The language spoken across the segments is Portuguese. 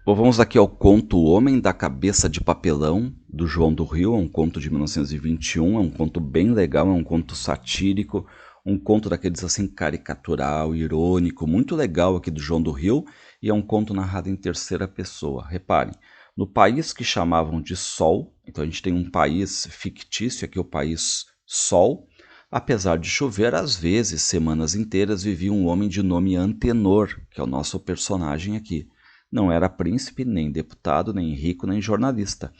Bom, vamos aqui ao conto O Homem da Cabeça de Papelão, do João do Rio. É um conto de 1921, é um conto bem legal, é um conto satírico, um conto daqueles assim caricatural, irônico, muito legal aqui do João do Rio, e é um conto narrado em terceira pessoa. Reparem, no país que chamavam de Sol, então a gente tem um país fictício aqui, o país Sol. Apesar de chover, às vezes, semanas inteiras, vivia um homem de nome Antenor, que é o nosso personagem aqui. Não era príncipe, nem deputado, nem rico, nem jornalista.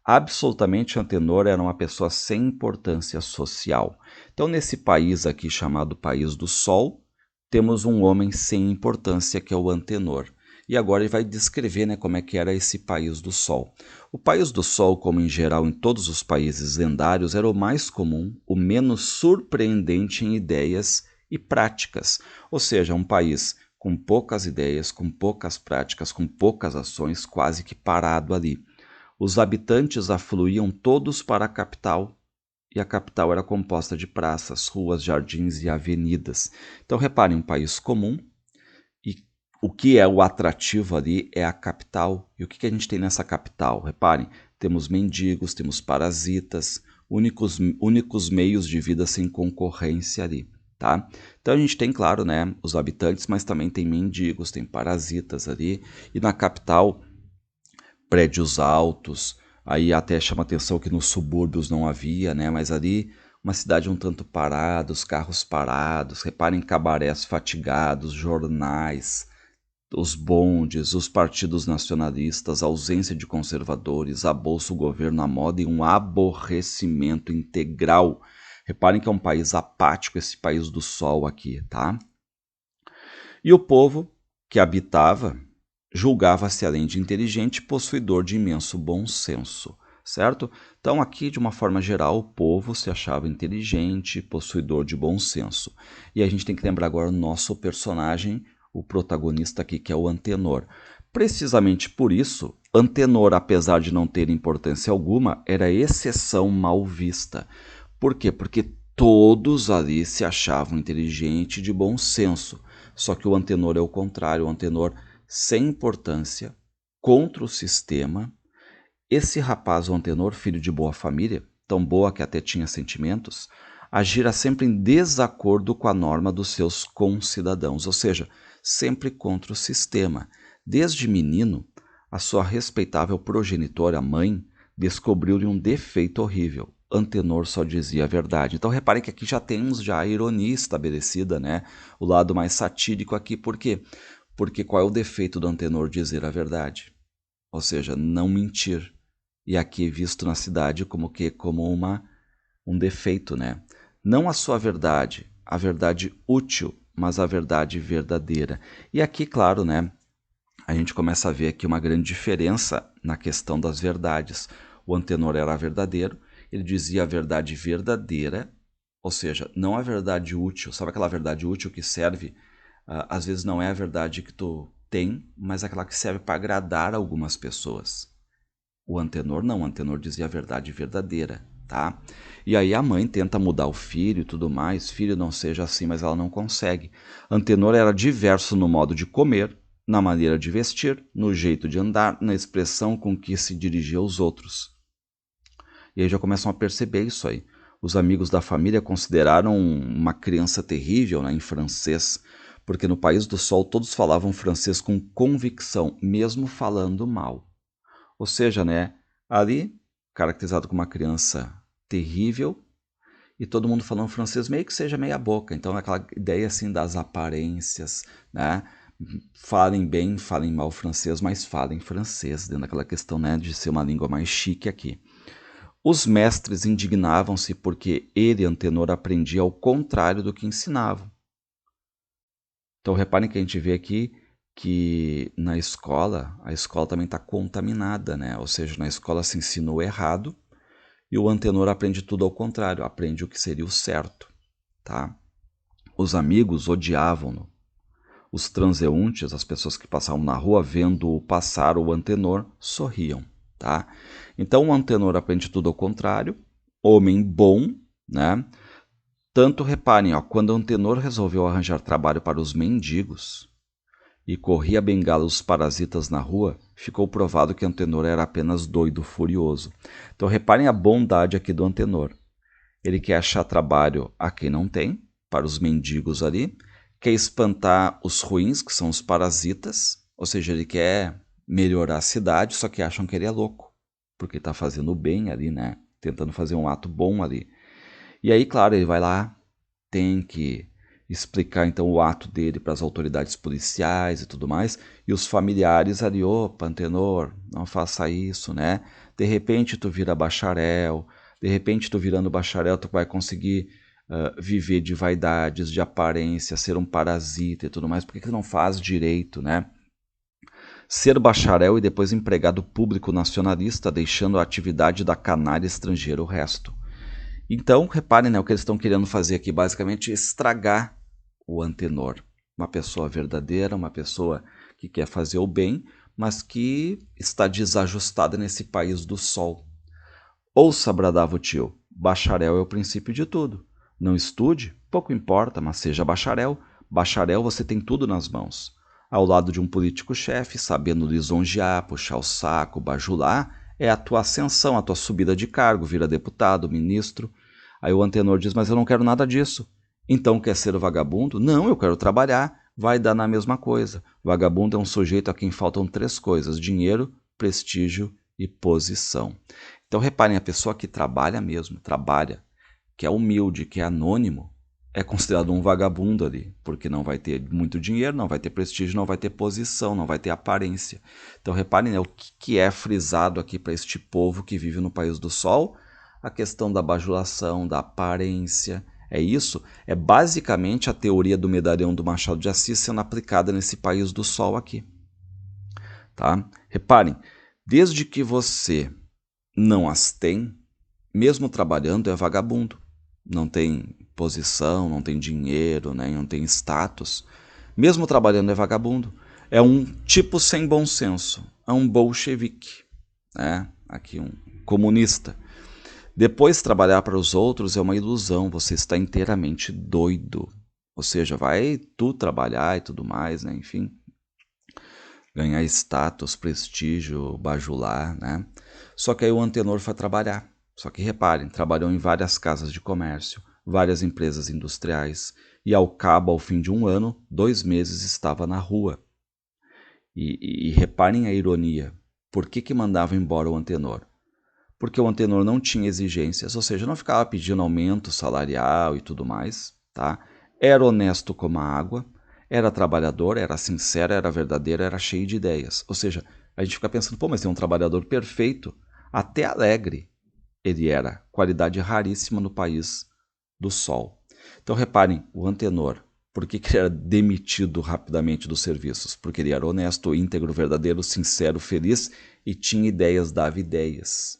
Absolutamente Antenor era uma pessoa sem importância social. Então, nesse país aqui chamado País do Sol, temos um homem sem importância que é o Antenor. E agora ele vai descrever, né, como é que era esse País do Sol. O País do Sol, como em geral em todos os países lendários, era o mais comum, o menos surpreendente em ideias e práticas. Ou seja, um país com poucas ideias, com poucas práticas, com poucas ações, quase que parado ali. Os habitantes afluíam todos para a capital, e a capital era composta de praças, ruas, jardins e avenidas. Então reparem, um país comum, e o que é o atrativo ali é a capital. E o que a gente tem nessa capital? Reparem, temos mendigos, temos parasitas, únicos meios de vida sem concorrência ali. Tá? Então a gente tem, claro, né, os habitantes, mas também tem mendigos, tem parasitas ali. E na capital, prédios altos, aí até chama atenção que nos subúrbios não havia, né, mas ali uma cidade um tanto parada, os carros parados, reparem cabarés fatigados, jornais, os bondes, os partidos nacionalistas, a ausência de conservadores, a bolsa, o governo, a moda e um aborrecimento integral. Reparem que é um país apático, esse país do sol aqui, tá? E o povo que habitava julgava-se, além de inteligente, possuidor de imenso bom senso, certo? Então, aqui, de uma forma geral, o povo se achava inteligente, possuidor de bom senso. E a gente tem que lembrar agora o nosso personagem, o protagonista aqui, que é o Antenor. Precisamente por isso, Antenor, apesar de não ter importância alguma, era exceção mal vista. Por quê? Porque todos ali se achavam inteligentes e de bom senso. Só que o Antenor é o contrário, o Antenor sem importância, contra o sistema. Esse rapaz, o Antenor, filho de boa família, tão boa que até tinha sentimentos, agira sempre em desacordo com a norma dos seus concidadãos, ou seja, sempre contra o sistema. Desde menino, a sua respeitável progenitora, mãe, descobriu-lhe um defeito horrível. Antenor só dizia a verdade. Então reparem que aqui já temos já a ironia estabelecida, né? O lado mais satírico aqui, por quê? Porque qual é o defeito do Antenor? Dizer a verdade, ou seja, não mentir. E aqui é visto na cidade como que como um defeito, né? Não a sua verdade, a verdade útil, mas a verdade verdadeira. E aqui, claro, né? A gente começa a ver aqui uma grande diferença na questão das verdades. O Antenor era verdadeiro, ele dizia a verdade verdadeira, ou seja, não a verdade útil. Sabe aquela verdade útil que serve? Às vezes não é a verdade que tu tem, mas aquela que serve para agradar algumas pessoas. O Antenor não, o Antenor dizia a verdade verdadeira, tá? E aí a mãe tenta mudar o filho e tudo mais, filho não seja assim, mas ela não consegue. Antenor era diverso no modo de comer, na maneira de vestir, no jeito de andar, na expressão com que se dirigia aos outros. E aí já começam a perceber isso aí. Os amigos da família consideraram uma criança terrível, né, em francês, porque no País do Sol todos falavam francês com convicção, mesmo falando mal. Ou seja, né, ali, caracterizado como uma criança terrível, e todo mundo falando francês meio que seja meia boca. Então, aquela ideia assim das aparências, né? Falem bem, falem mal francês, mas falem francês, dentro daquela questão, né, de ser uma língua mais chique aqui. Os mestres indignavam-se porque ele, Antenor, aprendia ao contrário do que ensinavam. Então, reparem que a gente vê aqui que na escola, a escola também está contaminada, né? Ou seja, na escola se ensinou errado e o Antenor aprende tudo ao contrário, aprende o que seria o certo, tá? Os amigos odiavam-no. Os transeuntes, as pessoas que passavam na rua vendo-o passar o Antenor, sorriam, tá? Então o Antenor aprende tudo ao contrário, homem bom, né? Tanto reparem, ó, quando Antenor resolveu arranjar trabalho para os mendigos, e corria a bengala os parasitas na rua, ficou provado que Antenor era apenas doido furioso. Então reparem a bondade aqui do Antenor. Ele quer achar trabalho a quem não tem, para os mendigos ali, quer espantar os ruins, que são os parasitas, ou seja, ele quer melhorar a cidade, só que acham que ele é louco, porque está fazendo o bem ali, né? Tentando fazer um ato bom ali. E aí, claro, ele vai lá, tem que explicar então o ato dele para as autoridades policiais e tudo mais, e os familiares ali, opa, Antenor, não faça isso, né? De repente tu vira bacharel, de repente tu virando bacharel tu vai conseguir viver de vaidades, de aparência, ser um parasita e tudo mais, por que tu não faz direito, né? Ser bacharel e depois empregado público nacionalista, deixando a atividade da canalha estrangeira o resto. Então, reparem, né, o que eles estão querendo fazer aqui, basicamente, estragar o Antenor. Uma pessoa verdadeira, uma pessoa que quer fazer o bem, mas que está desajustada nesse país do sol. Ouça, bradava o tio, bacharel é o princípio de tudo. Não estude, pouco importa, mas seja bacharel. Bacharel você tem tudo nas mãos. Ao lado de um político-chefe, sabendo lisonjear, puxar o saco, bajular, é a tua ascensão, a tua subida de cargo, vira deputado, ministro. Aí o Antenor diz, mas eu não quero nada disso. Então quer ser o vagabundo? Não, eu quero trabalhar. Vai dar na mesma coisa. Vagabundo é um sujeito a quem faltam 3 coisas: dinheiro, prestígio e posição. Então reparem, a pessoa que trabalha mesmo, trabalha, que é humilde, que é anônimo, é considerado um vagabundo ali, porque não vai ter muito dinheiro, não vai ter prestígio, não vai ter posição, não vai ter aparência. Então reparem, né, o que é frisado aqui para este povo que vive no país do sol? A questão da bajulação, da aparência, é isso? É basicamente a teoria do medalhão do Machado de Assis sendo aplicada nesse país do sol aqui. Tá? Reparem, desde que você não as tem, mesmo trabalhando é vagabundo. Não tem posição, não tem dinheiro, né? Não tem status. Mesmo trabalhando é vagabundo. É um tipo sem bom senso. É um bolchevique. Né? Aqui um comunista. Depois, trabalhar para os outros é uma ilusão. Você está inteiramente doido. Ou seja, vai tu trabalhar e tudo mais, né? Enfim, ganhar status, prestígio, bajular, né? Só que aí o Antenor foi trabalhar. Só que reparem, trabalhou em várias casas de comércio, várias empresas industriais, e ao cabo, ao fim de 1 ano, 2 meses estava na rua. E reparem a ironia. Por que mandava embora o Antenor? Porque o Antenor não tinha exigências, ou seja, não ficava pedindo aumento salarial e tudo mais, tá? Era honesto como a água, era trabalhador, era sincero, era verdadeiro, era cheio de ideias. Ou seja, a gente fica pensando, pô, mas tem um trabalhador perfeito, até alegre ele era, qualidade raríssima no país do sol. Então reparem, o Antenor, por que ele era demitido rapidamente dos serviços? Porque ele era honesto, íntegro, verdadeiro, sincero, feliz e tinha ideias, dava ideias.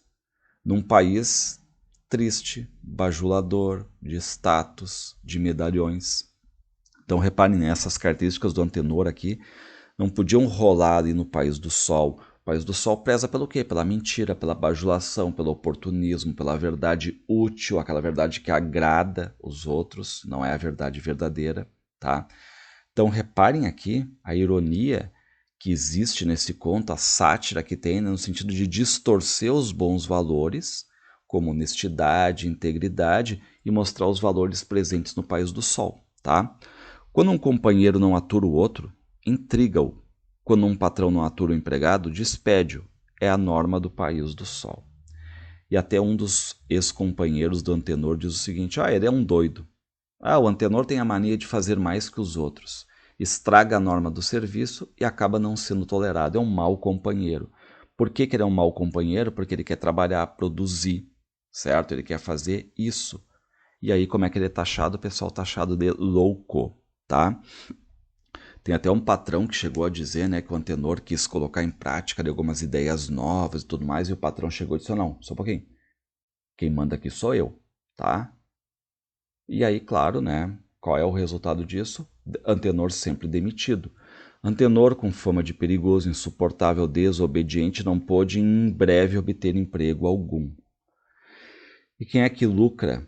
Num país triste, bajulador, de status, de medalhões. Então reparem nessas características do Antenor aqui, não podiam rolar ali no país do sol. O país do sol preza pelo quê? Pela mentira, pela bajulação, pelo oportunismo, pela verdade útil, aquela verdade que agrada os outros, não é a verdade verdadeira, tá? Então reparem aqui a ironia que existe nesse conto, a sátira que tem, no sentido de distorcer os bons valores, como honestidade, integridade, e mostrar os valores presentes no país do sol, tá? Quando um companheiro não atura o outro, intriga-o. Quando um patrão não atura o empregado, despede-o. É a norma do país do sol. E até um dos ex-companheiros do Antenor diz o seguinte, ele é um doido. O Antenor tem a mania de fazer mais que os outros. Estraga a norma do serviço e acaba não sendo tolerado. É um mau companheiro. Por que ele é um mau companheiro? Porque ele quer trabalhar, produzir, certo? Ele quer fazer isso. E aí, como é que ele é taxado? O pessoal taxado de louco, tá? Tem até um patrão que chegou a dizer, né, que o Antenor quis colocar em prática algumas ideias novas e tudo mais, e o patrão chegou e disse, não, só um pouquinho. Quem manda aqui sou eu, tá? E aí, claro, né, qual é o resultado disso? Antenor sempre demitido. Antenor, com fama de perigoso, insuportável, desobediente, não pôde em breve obter emprego algum. E quem é que lucra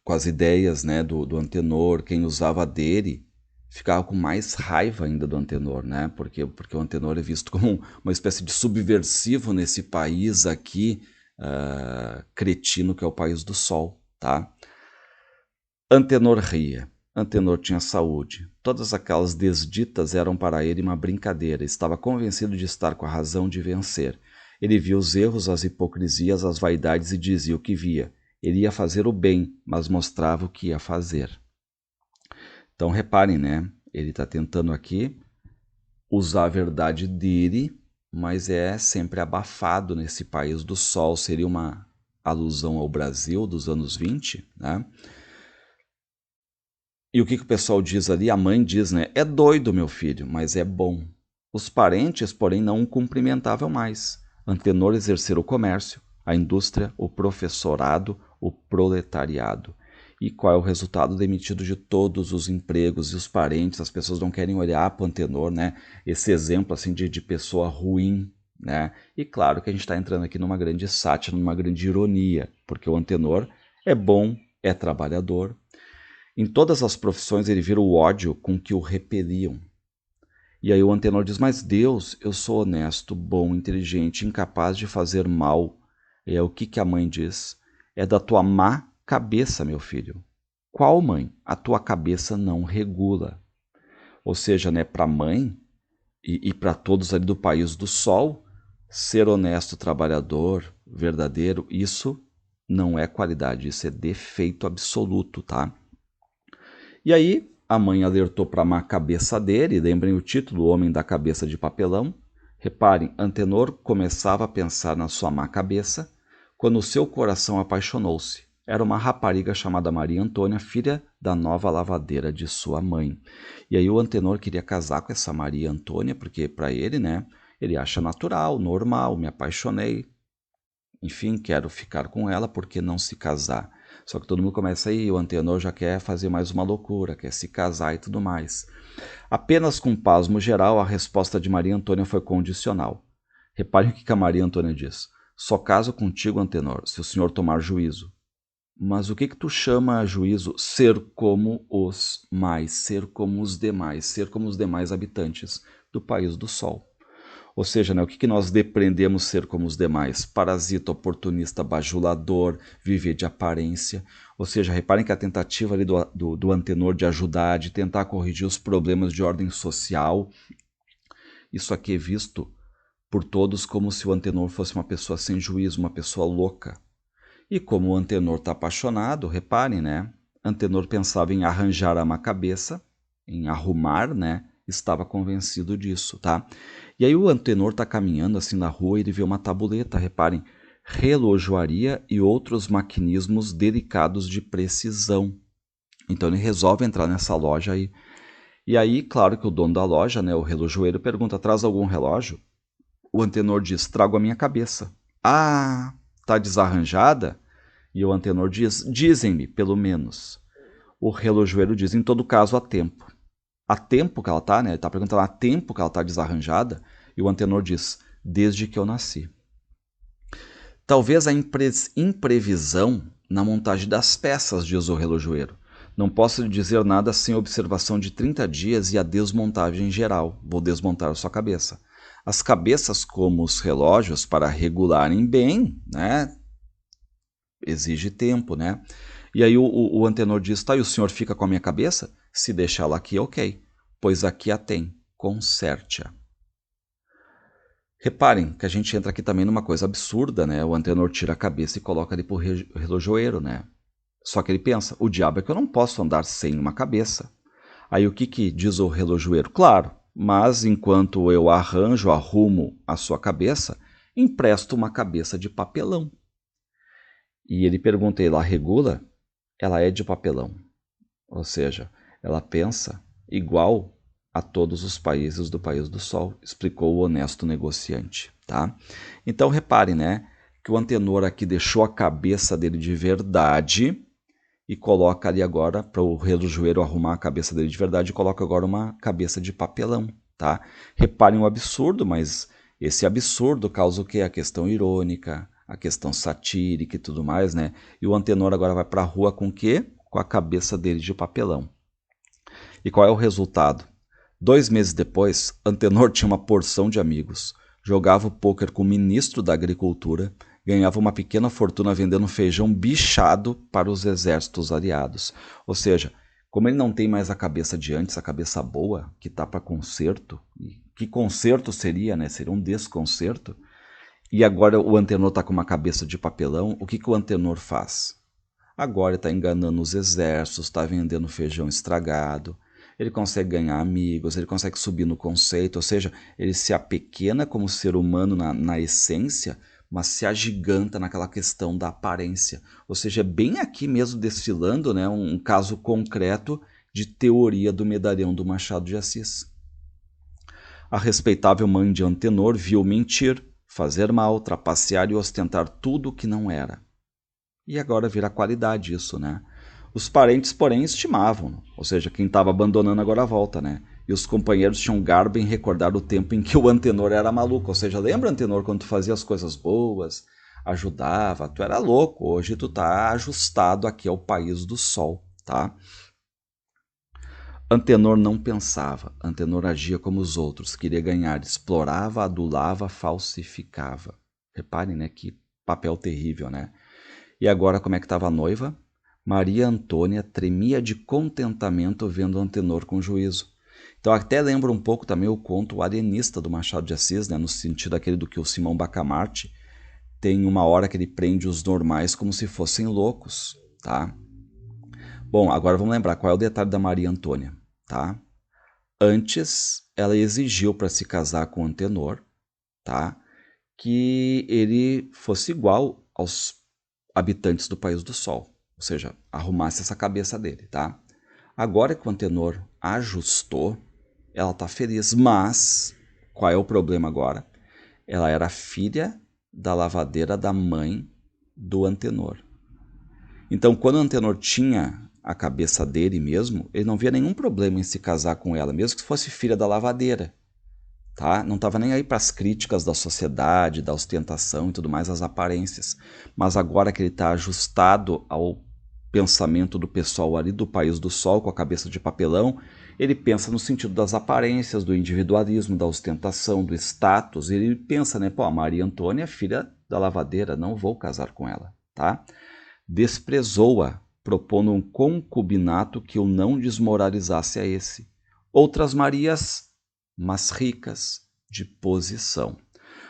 com as ideias, né, do Antenor? Quem usava dele ficava com mais raiva ainda do Antenor, né? Porque o Antenor é visto como uma espécie de subversivo nesse país aqui, cretino, que é o país do sol, tá? Antenor ria. Antenor tinha saúde. Todas aquelas desditas eram para ele uma brincadeira. Estava convencido de estar com a razão de vencer. Ele via os erros, as hipocrisias, as vaidades e dizia o que via. Ele ia fazer o bem, mas mostrava o que ia fazer. Então reparem, né? Ele está tentando aqui usar a verdade dele, mas é sempre abafado nesse país do sol. Seria uma alusão ao Brasil dos anos 20, né? E o que o pessoal diz ali? A mãe diz, né? É doido, meu filho, mas é bom. Os parentes, porém, não o cumprimentavam mais. Antenor exercera o comércio, a indústria, o professorado, o proletariado. E qual é o resultado? Demitido de todos os empregos e os parentes, as pessoas não querem olhar para o Antenor, né? Esse exemplo assim de pessoa ruim, né? E claro que a gente está entrando aqui numa grande sátira, numa grande ironia, porque o Antenor é bom, é trabalhador. Em todas as profissões ele vira o ódio com que o repeliam. E aí o Antenor diz, mas Deus, eu sou honesto, bom, inteligente, incapaz de fazer mal. E é o que a mãe diz? É da tua má cabeça, meu filho. Qual mãe? A tua cabeça não regula. Ou seja, né, para a mãe e para todos ali do país do sol, ser honesto, trabalhador, verdadeiro, isso não é qualidade, isso é defeito absoluto, tá? E aí a mãe alertou para a má cabeça dele, lembrem o título, O Homem da Cabeça de Papelão. Reparem, Antenor começava a pensar na sua má cabeça quando o seu coração apaixonou-se. Era uma rapariga chamada Maria Antônia, filha da nova lavadeira de sua mãe. E aí o Antenor queria casar com essa Maria Antônia, porque para ele, né, ele acha natural, normal, me apaixonei. Enfim, quero ficar com ela, por que não se casar? Só que todo mundo começa aí, o Antenor já quer fazer mais uma loucura, quer se casar e tudo mais. Apenas com pasmo geral, a resposta de Maria Antônia foi condicional. Reparem o que a Maria Antônia diz. Só caso contigo, Antenor, se o senhor tomar juízo. Mas o que tu chama juízo? Ser como os mais, ser como os demais, ser como os demais habitantes do país do sol. Ou seja, né, o que nós depreendemos ser como os demais? Parasita, oportunista, bajulador, viver de aparência. Ou seja, reparem que a tentativa ali do Antenor de ajudar, de tentar corrigir os problemas de ordem social, isso aqui é visto por todos como se o Antenor fosse uma pessoa sem juízo, uma pessoa louca. E como o Antenor está apaixonado, reparem, né? Antenor pensava em arranjar uma cabeça, em arrumar, né? Estava convencido disso, tá? E aí o Antenor está caminhando assim na rua e ele vê uma tabuleta, reparem, relojoaria e outros maquinismos delicados de precisão. Então ele resolve entrar nessa loja aí. E aí, claro que o dono da loja, né, o relojoeiro, pergunta, traz algum relógio? O Antenor diz, trago a minha cabeça. Ah, tá desarranjada? E o Antenor diz, dizem-me, pelo menos. O relojoeiro diz, em todo caso, há tempo. Há tempo que ela está, né? Ele está perguntando, há tempo que ela está desarranjada? E o Antenor diz, desde que eu nasci. Talvez a imprevisão na montagem das peças, diz o relojoeiro. Não posso lhe dizer nada sem observação de 30 dias e a desmontagem geral. Vou desmontar a sua cabeça. As cabeças, como os relógios, para regularem bem, né? Exige tempo, né? E aí o Antenor diz, tá, e o senhor fica com a minha cabeça? Se deixar ela aqui, ok. Pois aqui a tem, conserte-a. Reparem que a gente entra aqui também numa coisa absurda, né? O Antenor tira a cabeça e coloca ali pro relojoeiro, né? Só que ele pensa, o diabo é que eu não posso andar sem uma cabeça. Aí o que diz o relojoeiro? Claro, mas enquanto eu arrumo a sua cabeça, empresto uma cabeça de papelão. E ele pergunta, ela regula? Ela é de papelão. Ou seja, ela pensa igual a todos os países do País do Sol, explicou o honesto negociante, tá? Então reparem, né, que o Antenor aqui deixou a cabeça dele de verdade e coloca ali agora, para o relojoeiro arrumar a cabeça dele de verdade, coloca agora uma cabeça de papelão, tá? Reparem o absurdo, mas esse absurdo causa o quê? A questão irônica, a questão satírica e tudo mais, né? E o Antenor agora vai para a rua com o quê? Com a cabeça dele de papelão. E qual é o resultado? 2 meses depois, Antenor tinha uma porção de amigos, jogava o pôquer com o ministro da Agricultura, ganhava uma pequena fortuna vendendo feijão bichado para os exércitos aliados. Ou seja, como ele não tem mais a cabeça de antes, a cabeça boa, que está para conserto, que conserto seria, né? Seria um desconcerto. E agora o Antenor está com uma cabeça de papelão. O que o Antenor faz? Agora ele está enganando os exércitos, está vendendo feijão estragado, ele consegue ganhar amigos, ele consegue subir no conceito, ou seja, ele se apequena como ser humano na essência, mas se agiganta naquela questão da aparência. Ou seja, é bem aqui mesmo desfilando, né, um caso concreto de teoria do medalhão do Machado de Assis. A respeitável mãe de Antenor viu mentir, fazer mal, trapacear e ostentar tudo o que não era. E agora vira qualidade isso, né? Os parentes, porém, estimavam, ou seja, quem estava abandonando agora volta, né? E os companheiros tinham garbo em recordar o tempo em que o Antenor era maluco, ou seja, lembra, Antenor, quando tu fazia as coisas boas, ajudava, tu era louco, hoje tu tá ajustado aqui ao país do sol, tá? Antenor não pensava, Antenor agia como os outros, queria ganhar, explorava, adulava, falsificava. Reparem, né, que papel terrível, né? E agora como é que estava a noiva? Maria Antônia tremia de contentamento vendo Antenor com juízo. Então até lembra um pouco também o conto O Alienista do Machado de Assis, né, no sentido aquele do que o Simão Bacamarte tem uma hora que ele prende os normais como se fossem loucos, tá? Bom, agora vamos lembrar qual é o detalhe da Maria Antônia, tá? Antes, ela exigiu para se casar com Antenor, tá? Que ele fosse igual aos habitantes do País do Sol, ou seja, arrumasse essa cabeça dele, tá? Agora que o Antenor ajustou, ela tá feliz, mas qual é o problema agora? Ela era filha da lavadeira da mãe do Antenor. Então, quando o Antenor tinha a cabeça dele mesmo, ele não via nenhum problema em se casar com ela, mesmo que fosse filha da lavadeira. Tá? Não estava nem aí para as críticas da sociedade, da ostentação e tudo mais, as aparências. Mas agora que ele está ajustado ao pensamento do pessoal ali do País do Sol, com a cabeça de papelão, ele pensa no sentido das aparências, do individualismo, da ostentação, do status. Ele pensa, né? Pô, a Maria Antônia é filha da lavadeira, não vou casar com ela, tá? Desprezou-a, propondo um concubinato que o não desmoralizasse a esse. Outras Marias, mas ricas, de posição.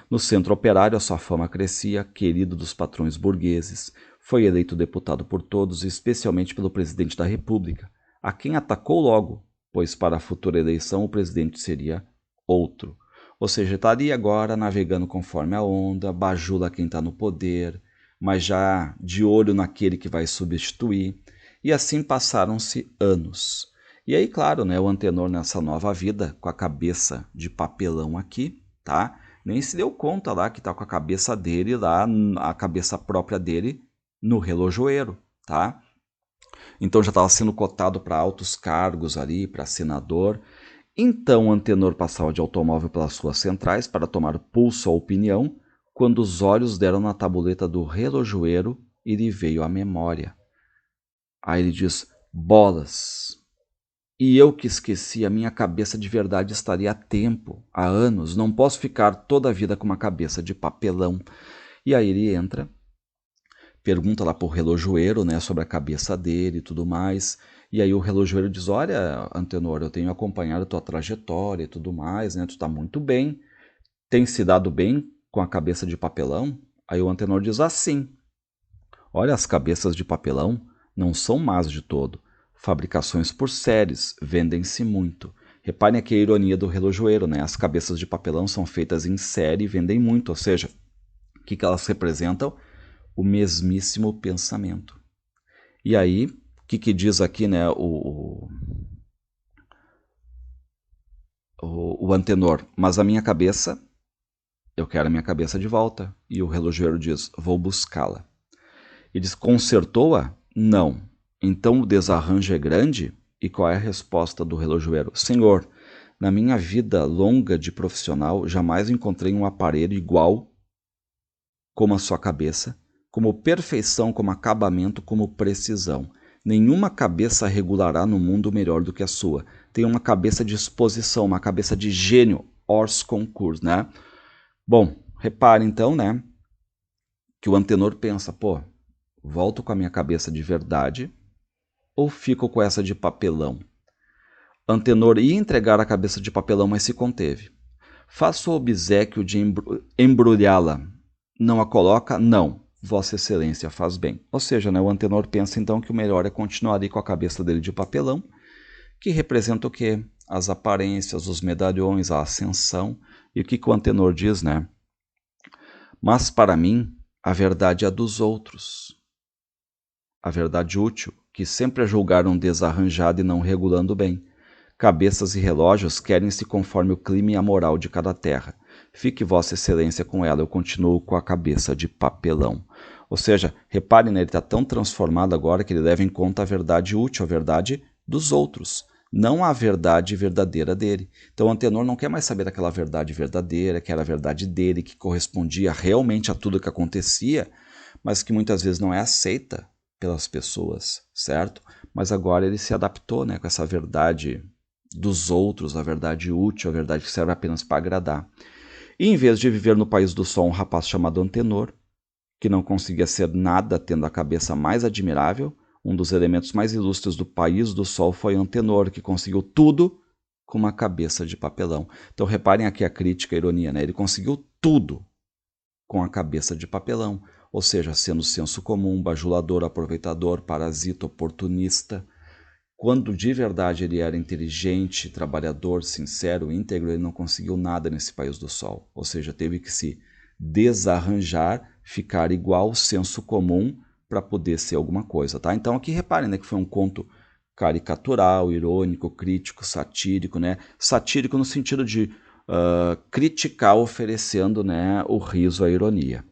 No centro operário, a sua fama crescia, querido dos patrões burgueses. Foi eleito deputado por todos, especialmente pelo presidente da República, a quem atacou logo, pois para a futura eleição o presidente seria outro. Ou seja, estaria agora navegando conforme a onda, bajula quem está no poder, mas já de olho naquele que vai substituir. E assim passaram-se anos. E aí, claro, né, o Antenor nessa nova vida, com a cabeça de papelão aqui, tá? Nem se deu conta lá que tá com a cabeça dele lá, a cabeça própria dele, no relojoeiro, tá? Então já estava sendo cotado para altos cargos ali, para senador. Então Antenor passava de automóvel pelas ruas centrais para tomar pulso à opinião, quando os olhos deram na tabuleta do relojoeiro e lhe veio à memória. Aí ele diz, bolas! E eu que esqueci, a minha cabeça de verdade estaria há tempo, há anos, não posso ficar toda a vida com uma cabeça de papelão. E aí ele entra, pergunta lá pro relojoeiro, né, sobre a cabeça dele e tudo mais. E aí o relojoeiro diz, olha, Antenor, eu tenho acompanhado a tua trajetória e tudo mais, né, tu tá muito bem, tem se dado bem com a cabeça de papelão? Aí o Antenor diz, sim. Olha, as cabeças de papelão não são más de todo. Fabricações por séries, vendem-se muito. Reparem aqui a ironia do relojoeiro, né? As cabeças de papelão são feitas em série e vendem muito, ou seja, o que elas representam? O mesmíssimo pensamento. E aí, o que diz aqui, né, o Antenor? Mas a minha cabeça, eu quero a minha cabeça de volta. E o relojoeiro diz, vou buscá-la. Ele diz, consertou-a? Não. Então o desarranjo é grande? E qual é a resposta do relojoeiro? Senhor, na minha vida longa de profissional, jamais encontrei um aparelho igual como a sua cabeça, como perfeição, como acabamento, como precisão. Nenhuma cabeça regulará no mundo melhor do que a sua. Tem uma cabeça de exposição, uma cabeça de gênio, hors concurs, né? Bom, repare então, né, que o Antenor pensa, pô, volto com a minha cabeça de verdade ou fico com essa de papelão? Antenor ia entregar a cabeça de papelão, mas se conteve. Faço o obséquio de embrulhá-la. Não a coloca? Não. Vossa Excelência faz bem. Ou seja, né, o Antenor pensa então que o melhor é continuar ali com a cabeça dele de papelão, que representa o quê? As aparências, os medalhões, a ascensão. E o que o Antenor diz, né? Mas para mim, a verdade é a dos outros. A verdade útil, que sempre a julgaram desarranjada e não regulando bem. Cabeças e relógios querem-se conforme o clima e a moral de cada terra. Fique Vossa Excelência com ela, eu continuo com a cabeça de papelão. Ou seja, repare, né, ele está tão transformado agora que ele leva em conta a verdade útil, a verdade dos outros, não a verdade verdadeira dele. Então o Antenor não quer mais saber daquela verdade verdadeira, que era a verdade dele, que correspondia realmente a tudo que acontecia, mas que muitas vezes não é aceita pelas pessoas, certo? Mas agora ele se adaptou, né, com essa verdade dos outros, a verdade útil, a verdade que serve apenas para agradar. E em vez de viver no país do sol um rapaz chamado Antenor, que não conseguia ser nada tendo a cabeça mais admirável, um dos elementos mais ilustres do país do sol foi Antenor, que conseguiu tudo com uma cabeça de papelão. Então reparem aqui a crítica, a ironia, né? Ele conseguiu tudo com a cabeça de papelão, ou seja, sendo senso comum, bajulador, aproveitador, parasita, oportunista. Quando de verdade ele era inteligente, trabalhador, sincero, íntegro, ele não conseguiu nada nesse país do sol. Ou seja, teve que se desarranjar, ficar igual ao senso comum para poder ser alguma coisa, tá? Então aqui reparem, né, que foi um conto caricatural, irônico, crítico, satírico, né? Satírico no sentido de criticar, oferecendo, né, o riso, a ironia.